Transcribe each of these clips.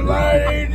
Hey,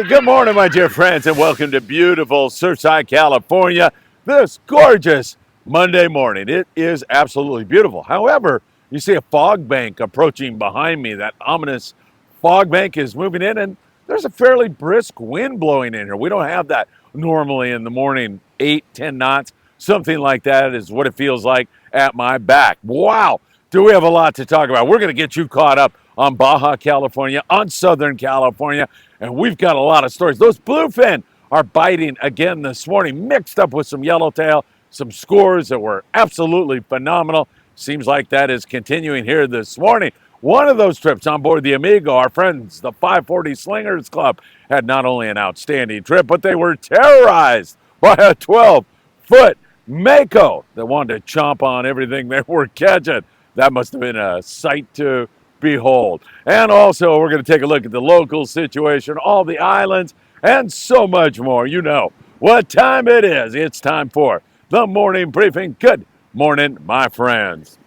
good morning, my dear friends, and welcome to beautiful Surfside, California. This gorgeous Monday morning. It is absolutely beautiful. However, you see a fog bank approaching behind me. That ominous fog bank is moving in, and there's a fairly brisk wind blowing in here. We don't have that normally in the morning, 8-10 knots. Something like that is what it feels like at my back. Wow, do we have a lot to talk about. We're going to get you caught up on Baja California, on Southern California, and we've got a lot of stories. Those bluefin are biting again this morning, mixed up with some yellowtail, some scores that were absolutely phenomenal. Seems like that is continuing here this morning. One of those trips on board the Amigo, our friends, the 540 Slingers Club, had not only an outstanding trip, but they were terrorized by a 12-foot Mako that wanted to chomp on everything they were catching. That must have been a sight to behold. And also, we're going to take a look at the local situation, all the islands, and so much more. You know what time it is. It's time for the morning briefing. Good morning, my friends.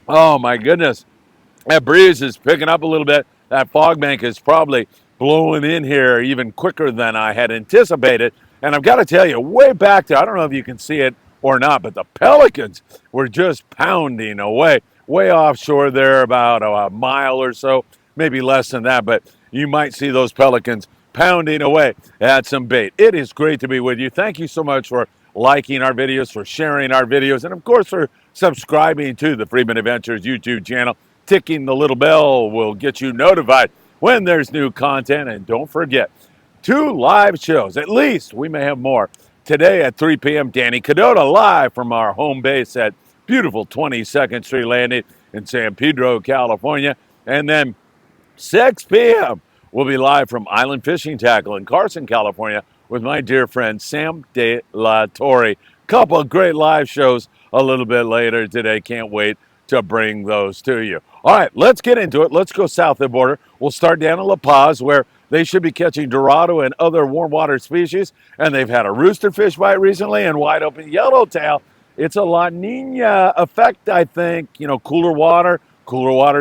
Oh, my goodness. That breeze is picking up a little bit. That fog bank is probably blowing in here even quicker than I had anticipated. And I've got to tell you, way back there, I don't know if you can see it or not, but the pelicans were just pounding away. Way offshore there, about a mile or so, maybe less than that, but you might see those pelicans pounding away at some bait. It is great to be with you. Thank you so much for liking our videos, for sharing our videos, and of course for subscribing to the Freeman Adventures YouTube channel. Ticking the little bell will get you notified when there's new content. And don't forget, 2 live shows, at least. We may have more. Today at 3 p.m., Danny Cadota live from our home base at beautiful 22nd Street Landing in San Pedro, California. And then 6 p.m., we'll be live from Island Fishing Tackle in Carson, California with my dear friend Sam De La Torre. Couple of great live shows a little bit later today. Can't wait to bring those to you. All right, let's get into it. Let's go south of the border. We'll start down in La Paz, where they should be catching dorado and other warm water species. And they've had a roosterfish bite recently and wide open yellowtail. It's a La Nina effect, I think. You know, cooler water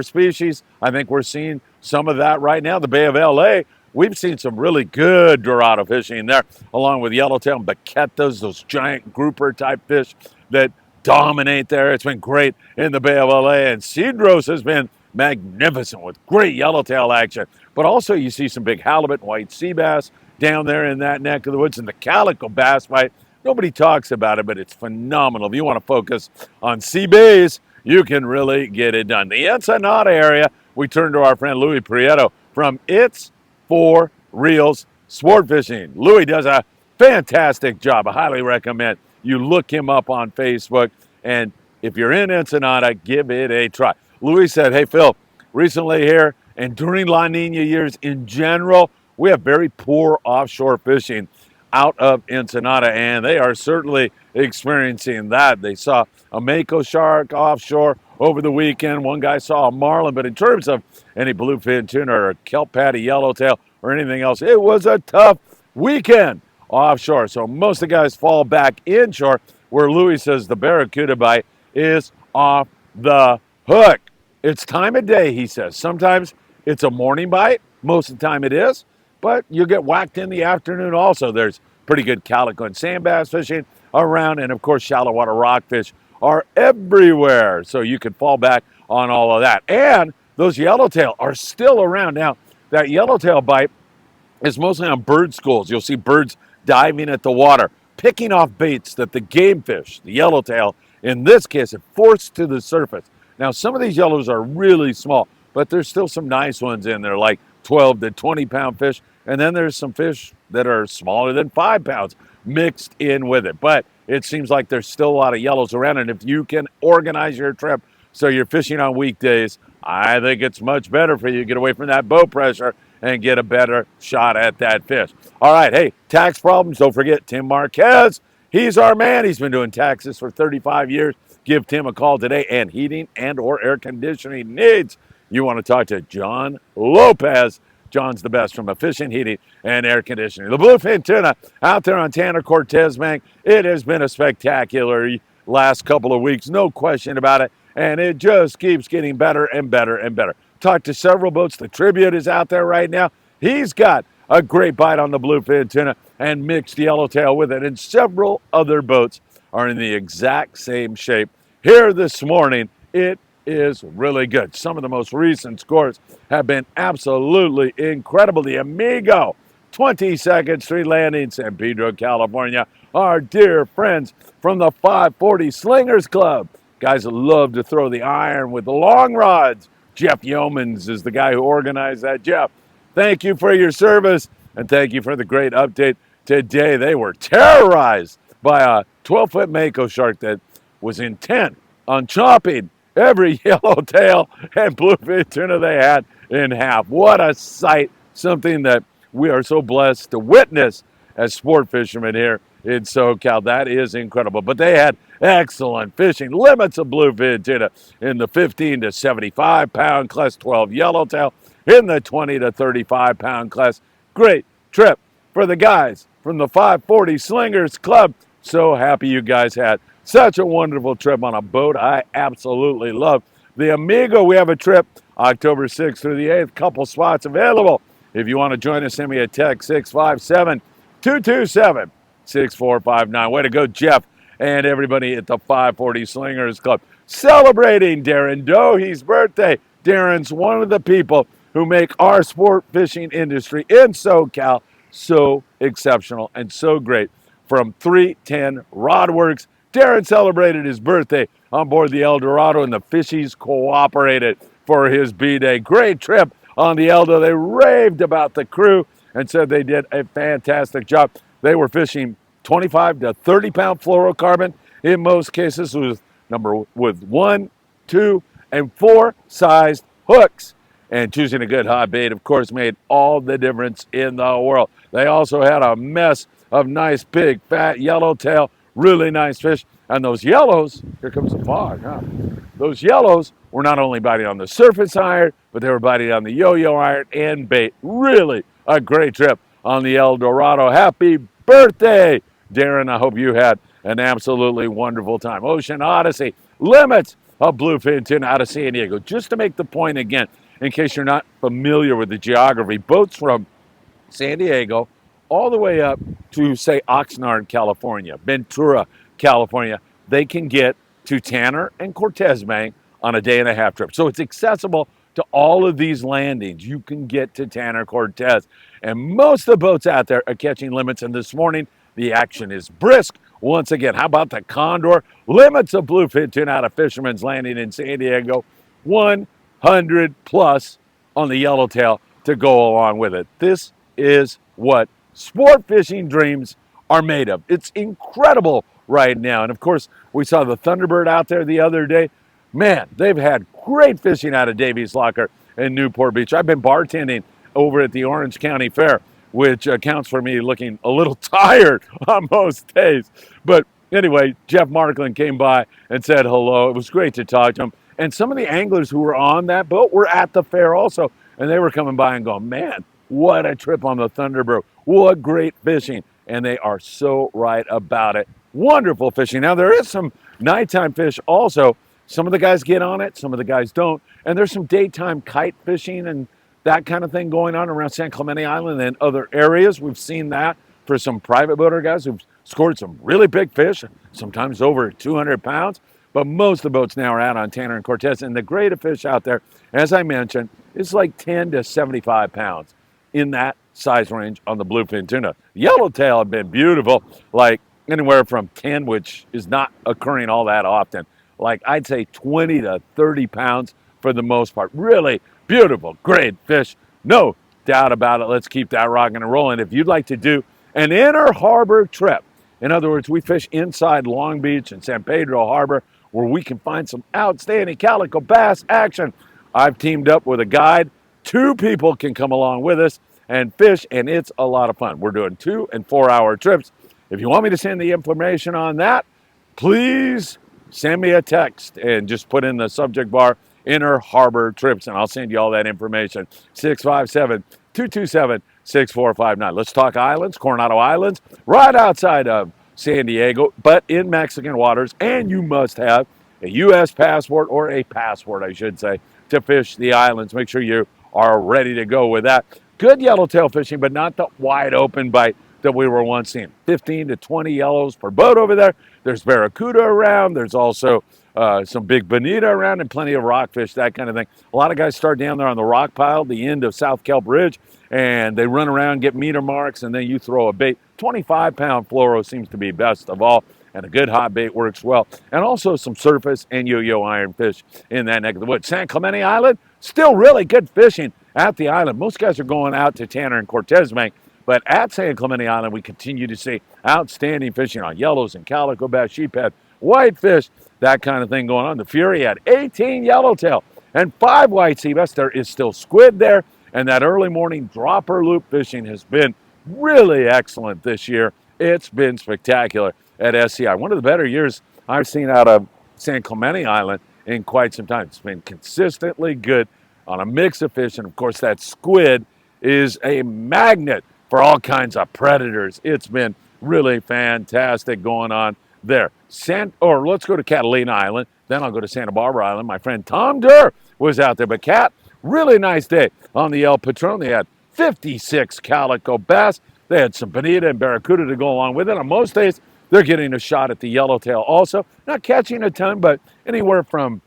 species. I think we're seeing some of that right now. The Bay of LA, we've seen some really good dorado fishing there, along with yellowtail and baquetas, those giant grouper type fish that dominate there. It's been great in the Bay of LA, and Cedros has been magnificent with great yellowtail action. But also you see some big halibut and white sea bass down there in that neck of the woods, and the calico bass bite. Nobody talks about it, but it's phenomenal. If you want to focus on sea bass, you can really get it done. The Ensenada area, we turn to our friend Louis Prieto from It's For Reals Sport Fishing. Louis does a fantastic job. I highly recommend you look him up on Facebook. And if you're in Ensenada, give it a try. Louis said, hey, Phil, recently here and during La Nina years in general, we have very poor offshore fishing out of Ensenada, and they are certainly experiencing that. They saw a Mako shark offshore over the weekend. One guy saw a marlin, but in terms of any bluefin tuna or kelp patty yellowtail or anything else, it was a tough weekend offshore. So most of the guys fall back inshore, where Louis says the barracuda bite is off the hook. It's time of day, he says. Sometimes it's a morning bite. Most of the time it is. But you get whacked in the afternoon also. There's pretty good calico and sand bass fishing around. And, of course, shallow water rockfish are everywhere. So you can fall back on all of that. And those yellowtail are still around. Now, that yellowtail bite is mostly on bird schools. You'll see birds diving at the water, picking off baits that the game fish, the yellowtail, in this case, have forced to the surface. Now, some of these yellows are really small, but there's still some nice ones in there, like 12 to 20-pound fish. And then there's some fish that are smaller than 5 pounds mixed in with it. But it seems like there's still a lot of yellows around. And if you can organize your trip so you're fishing on weekdays, I think it's much better for you to get away from that boat pressure and get a better shot at that fish. All right, hey, tax problems, don't forget Tim Marquez. He's our man. He's been doing taxes for 35 years. give Tim a call today. And heating and or air conditioning needs, you want to talk to John Lopez. John's the best from a fishing, heating, and air conditioning. The Bluefin tuna out there on Tanner Cortez Bank. It has been a spectacular last couple of weeks, no question about it. And it just keeps getting better and better and better. Talked to several boats. The Tribute is out there right now. He's got a great bite on the bluefin tuna and mixed yellowtail with it. And several other boats are in the exact same shape. Here this morning, it is really good. Some of the most recent scores have been absolutely incredible. The Amigo, 22nd Street Landing, San Pedro, California. Our dear friends from the 540 Slingers Club. Guys that love to throw the iron with the long rods. Jeff Yeomans is the guy who organized that. Jeff, thank you for your service, and thank you for the great update today. They were terrorized by a 12-foot Mako shark that was intent on chopping every yellowtail and bluefin tuna they had in half. What a sight, something that we are so blessed to witness as sport fishermen here in SoCal. That is incredible. But they had excellent fishing, limits of bluefin tuna in the 15 to 75 pound class, 12 yellowtail in the 20 to 35 pound class. Great trip for the guys from the 540 Slingers Club. So happy you guys had such a wonderful trip on a boat I absolutely love. The Amigo, we have a trip October 6th through the 8th, couple spots available. If you want to join us, send me a text, 657-227-6459. Way to go, Jeff, and everybody at the 540 Slingers Club. Celebrating Darren Dohe's birthday. Darren's one of the people who make our sport fishing industry in SoCal so exceptional and so great. From 310 Rodworks, Darren celebrated his birthday on board the El Dorado, and the fishies cooperated for his B-Day. Great trip on the Eldo. They raved about the crew and said they did a fantastic job. They were fishing 25 to 30 pound fluorocarbon in most cases with 1, 2, and 4 sized hooks. And choosing a good hot bait, of course, made all the difference in the world. They also had a mess of nice, big, fat yellowtail, really nice fish. And those yellows, here comes the fog, huh? Those yellows were not only biting on the surface iron, but they were biting on the yo-yo iron and bait. Really a great trip on the El Dorado. Happy birthday, Darren. I hope you had an absolutely wonderful time. Ocean Odyssey, limits of bluefin tuna out of San Diego. Just to make the point again, in case you're not familiar with the geography, boats from San Diego all the way up to, say, Oxnard, California, Ventura, California, they can get to Tanner and Cortez Bank on a day-and-a-half trip. So it's accessible to all of these landings. You can get to Tanner Cortez. And most of the boats out there are catching limits. And this morning, the action is brisk. Once again, how about the Condor? Limits of bluefin tuna out of Fisherman's Landing in San Diego. 100 plus on the yellowtail to go along with it. This is what sport fishing dreams are made of. It's incredible right now. And of course, we saw the Thunderbird out there the other day. Man, they've had great fishing out of Davies Locker and Newport Beach. I've been bartending over at the Orange County Fair, which accounts for me looking a little tired on most days. But anyway, Jeff Markland came by and said hello. It was great to talk to him. And some of the anglers who were on that boat were at the fair also. And they were coming by and going, man, what a trip on the Thunderbird. What great fishing. And they are so right about it. Wonderful fishing. Now, there is some nighttime fish also. Some of the guys get on it, some of the guys don't. And there's some daytime kite fishing and that kind of thing going on around San Clemente Island and other areas. We've seen that for some private boater guys who've scored some really big fish, sometimes over 200 pounds. But most of the boats now are out on Tanner and Cortez. And the grade of fish out there, as I mentioned, is like 10 to 75 pounds in that size range on the bluefin tuna. Yellowtail have been beautiful, like anywhere from 10, which is not occurring all that often. Like I'd say 20 to 30 pounds for the most part. Really beautiful, great fish. No doubt about it. Let's keep that rocking and rolling. If you'd like to do an inner harbor trip, in other words, we fish inside Long Beach and San Pedro Harbor, where we can find some outstanding calico bass action. I've teamed up with a guide. 2 people can come along with us and fish, and it's a lot of fun. We're doing 2 and 4 hour trips. If you want me to send the information on that, please send me a text and just put in the subject bar Inner Harbor Trips, and I'll send you all that information. 657 227 6459. Let's talk islands, Coronado Islands, right outside of San Diego, but in Mexican waters, and you must have a U.S. passport, or a passport, I should say, to fish the islands. Make sure you are ready to go with that. Good yellowtail fishing, but not the wide open bite that we were once seeing. 15 to 20 yellows per boat over there. There's barracuda around. There's also some big bonita around and plenty of rockfish, that kind of thing. A lot of guys start down there on the rock pile, the end of South Cal Bridge, and they run around, get meter marks, and then you throw a bait. 25-pound fluoro seems to be best of all, and a good hot bait works well. And also some surface and yo-yo iron fish in that neck of the woods. San Clemente Island, still really good fishing at the island. Most guys are going out to Tanner and Cortez Bank, but at San Clemente Island, we continue to see outstanding fishing on yellows and calico bass, sheephead, whitefish, that kind of thing going on. The Fury had 18 yellowtail and 5 white sea bass. There is still squid there, and that early morning dropper loop fishing has been really excellent this year. It's been spectacular at SCI. One of the better years I've seen out of San Clemente Island in quite some time. It's been consistently good on a mix of fish, and of course that squid is a magnet for all kinds of predators. It's been really fantastic going on there. Let's go to Catalina Island, then I'll go to Santa Barbara Island. My friend Tom Durr was out there, but Cat, really nice day on the El Patron. They had 56 calico bass. They had some bonita and barracuda to go along with it. On most days, they're getting a shot at the yellowtail also. Not catching a ton, but anywhere from,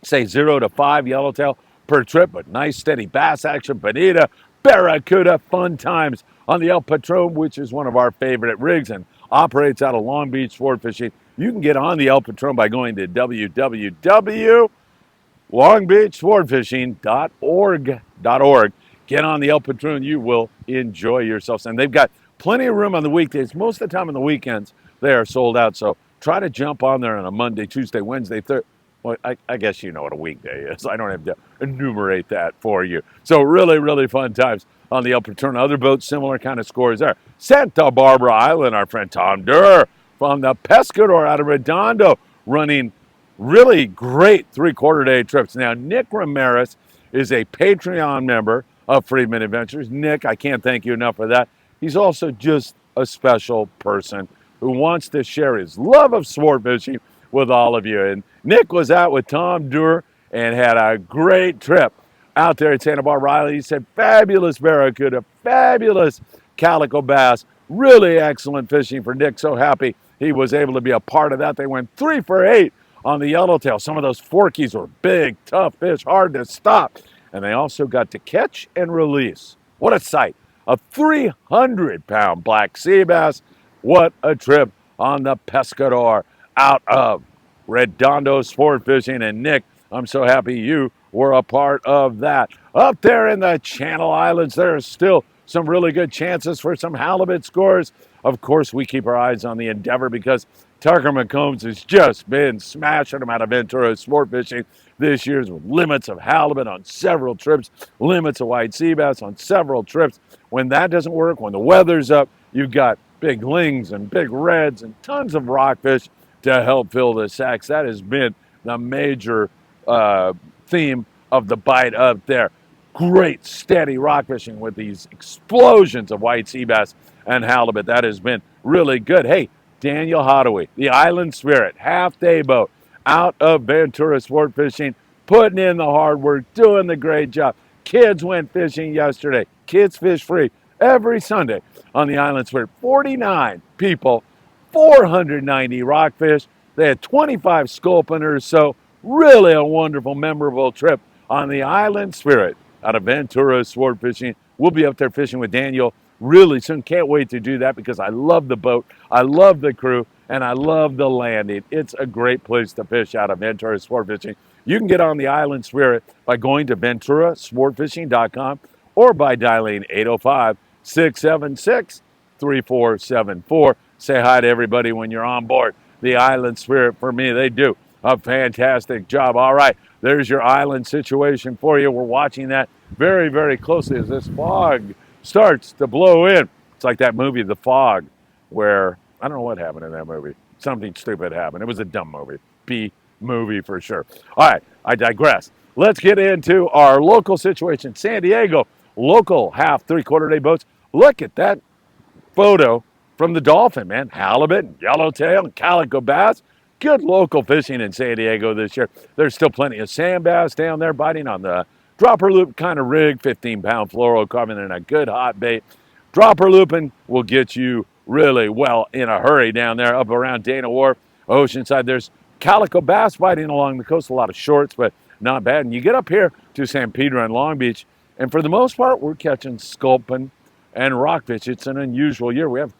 say, 0 to 5 yellowtail per trip, but nice steady bass action, bonita, barracuda, fun times on the El Patron, which is one of our favorite rigs and operates out of Long Beach Sport Fishing. You can get on the El Patron by going to www.longbeachsportfishing.org. Get on the El Patron. You will enjoy yourselves. And they've got plenty of room on the weekdays. Most of the time on the weekends, they are sold out. So try to jump on there on a Monday, Tuesday, Wednesday, Thursday. Well, I guess you know what a weekday is. I don't have to enumerate that for you. So really, really fun times on the El Patron. Other boats, similar kind of scores there. Santa Barbara Island, our friend Tom Durr from the Pescador out of Redondo, running really great three-quarter day trips. Now, Nick Ramirez is a Patreon member of Freedman Adventures. Nick, I can't thank you enough for that. He's also just a special person who wants to share his love of sport fishing with all of you. And Nick was out with Tom Durr and had a great trip out there at Santa Barbara Island. He said fabulous barracuda, fabulous calico bass, really excellent fishing for Nick. So happy he was able to be a part of that. They went 3 for 8 on the yellowtail. Some of those forkies were big, tough fish, hard to stop. And they also got to catch and release. What a sight. A 300-pound black sea bass. What a trip on the Pescador out of Redondo Sport Fishing. And Nick, I'm so happy you were a part of that. Up there in the Channel Islands, there are still some really good chances for some halibut scores. Of course, we keep our eyes on the Endeavor because Tucker McCombs has just been smashing them out of Ventura Sport Fishing this year with limits of halibut on several trips, limits of white sea bass on several trips. When that doesn't work, when the weather's up, you've got big lings and big reds and tons of rockfish to help fill the sacks. That has been the major theme of the bite up there. Great steady rock fishing with these explosions of white sea bass and halibut. That has been really good. Hey, Daniel Hottaway, the Island Spirit, half-day boat out of Ventura Sport Fishing, putting in the hard work, doing the great job. Kids went fishing yesterday. Kids fish free every Sunday on the Island Spirit. 49 people, 490 rockfish. They had 25 sculpiners, so really a wonderful, memorable trip on the Island Spirit out of Ventura Sport Fishing. We'll be up there fishing with Daniel really soon. Can't wait to do that because I love the boat, I love the crew, and I love the landing. It's a great place to fish out of Ventura Sport Fishing. You can get on the Island Spirit by going to VenturaSportFishing.com or by dialing 805-676-3474. Say hi to everybody when you're on board the Island Spirit. For me, they do a fantastic job. All right, there's your island situation for you. We're watching that very, very closely as this fog starts to blow in. It's like that movie, The Fog, where I don't know what happened in that movie. Something stupid happened. It was a dumb movie. B movie for sure. All right, I digress. Let's get into our local situation. San Diego, local half, three-quarter day boats. Look at that photo from the dolphin, man. Halibut, yellowtail, calico bass. Good local fishing in San Diego this year. There's still plenty of sand bass down there biting on the dropper loop kind of rig, 15-pound fluorocarbon and a good hot bait. Dropper looping will get you really well in a hurry down there up around Dana Wharf, Oceanside. There's calico bass biting along the coast, a lot of shorts, but not bad. And you get up here to San Pedro and Long Beach, and for the most part, we're catching sculpin and rockfish. It's an unusual year. We have,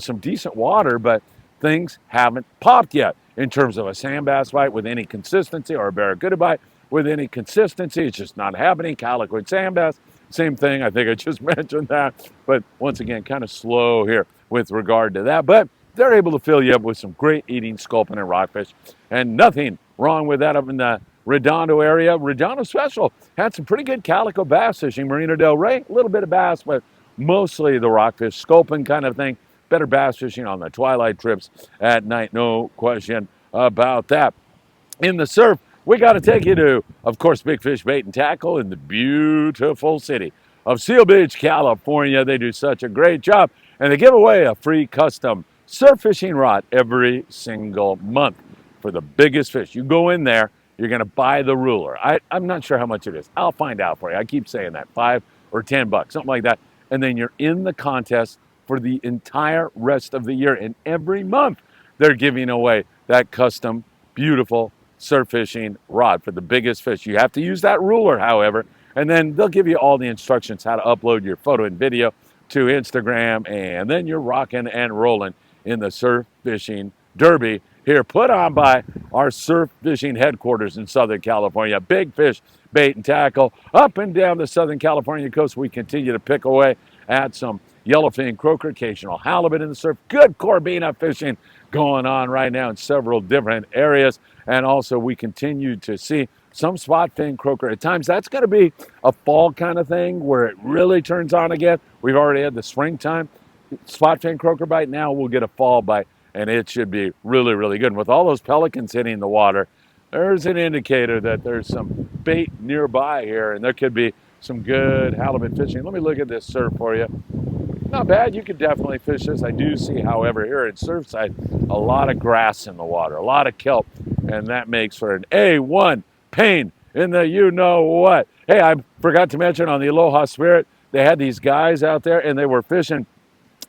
some decent water, but things haven't popped yet in terms of a sand bass bite with any consistency or a barracuda bite with any consistency. It's just not happening. Calico and sand bass, same thing. I think I just mentioned that. But once again, kind of slow here with regard to that. But they're able to fill you up with some great eating sculpin and rockfish. And nothing wrong with that up in the Redondo area. Redondo Special had some pretty good calico bass fishing. Marina del Rey, a little bit of bass, but mostly the rockfish, sculpin kind of thing. Better bass fishing on the twilight trips at night, no question about that. In the surf, we got to take you to, of course, Big Fish Bait and Tackle in the beautiful city of Seal Beach, California. They do such a great job, and they give away a free custom surf fishing rod every single month for the biggest fish. You go in there, you're going to buy the ruler. I'm not sure how much it is. I'll find out for you. I keep saying that, $5 or $10, something like that. And then you're in the contest for the entire rest of the year. And every month, they're giving away that custom, beautiful surf fishing rod for the biggest fish. You have to use that ruler, however, and then they'll give you all the instructions how to upload your photo and video to Instagram, and then you're rocking and rolling in the surf fishing derby here, put on by our surf fishing headquarters in Southern California. Big Fish Bait and Tackle. Up and down the Southern California coast, we continue to pick away at some yellowfin, croaker, occasional halibut in the surf. Good corbina fishing going on right now in several different areas. And also we continue to see some spot fin croaker. At times that's going to be a fall kind of thing where it really turns on again. We've already had the springtime spot fin croaker bite. Now we'll get a fall bite, and it should be really, really good. And with all those pelicans hitting the water, there's an indicator that there's some bait nearby here, and there could be some good halibut fishing. Let me look at this surf for you. Not bad. You could definitely fish this. I do see, however, here at Surfside, a lot of grass in the water, a lot of kelp, and that makes for an A1 pain in the you-know-what. Hey, I forgot to mention on the Aloha Spirit, they had these guys out there, and they were fishing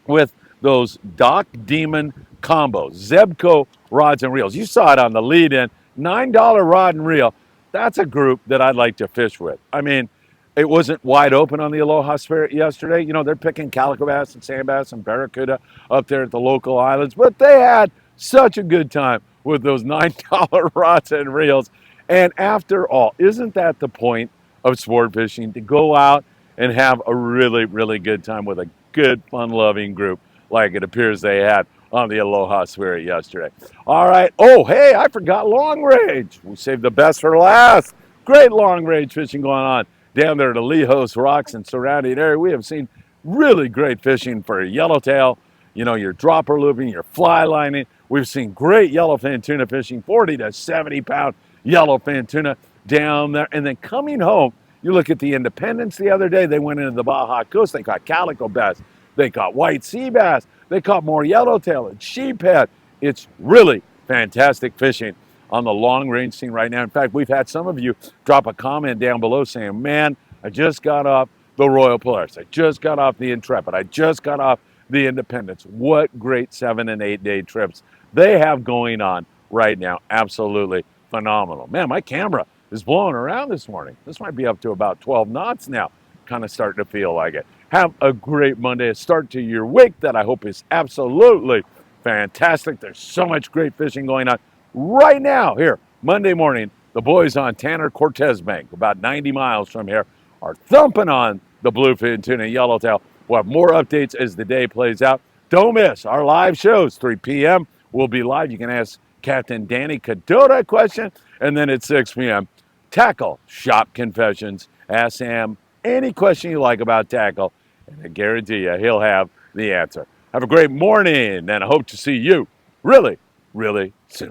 with those Doc Demon combos, Zebco rods and reels. You saw it on the lead-in, $9 rod and reel. That's a group that I'd like to fish with. I mean, it wasn't wide open on the Aloha Spirit yesterday. You know, they're picking calico bass and sand bass and barracuda up there at the local islands, but they had such a good time with those $9 rods and reels. And after all, isn't that the point of sport fishing? To go out and have a really, really good time with a good, fun-loving group like it appears they had on the Aloha Spirit yesterday. All right. Oh, hey, I forgot long range. We saved the best for last. Great long range fishing going on down there at Alejos Rocks and surrounding area. We have seen really great fishing for yellowtail, you know, your dropper looping, your fly lining. We've seen great yellowfin tuna fishing, 40 to 70 pound yellowfin tuna down there. And then coming home, you look at the Independence the other day, they went into the Baja Coast, they caught calico bass, they caught white sea bass, they caught more yellowtail and sheephead. It's really fantastic fishing on the long range scene right now. In fact, we've had some of you drop a comment down below saying, man, I just got off the Royal Polaris. I just got off the Intrepid. I just got off the Independence. What great 7 and 8 day trips they have going on right now. Absolutely phenomenal. Man, my camera is blowing around this morning. This might be up to about 12 knots now. Kind of starting to feel like it. Have a great Monday, a start to your week that I hope is absolutely fantastic. There's so much great fishing going on right now here, Monday morning. The boys on Tanner Cortez Bank, about 90 miles from here, are thumping on the bluefin tuna and yellowtail. We'll have more updates as the day plays out. Don't miss our live shows, 3 p.m. We'll be live. You can ask Captain Danny Cadota a question. And then at 6 p.m., Tackle Shop Confessions. Ask Sam any question you like about tackle, and I guarantee you he'll have the answer. Have a great morning, and I hope to see you really, really soon.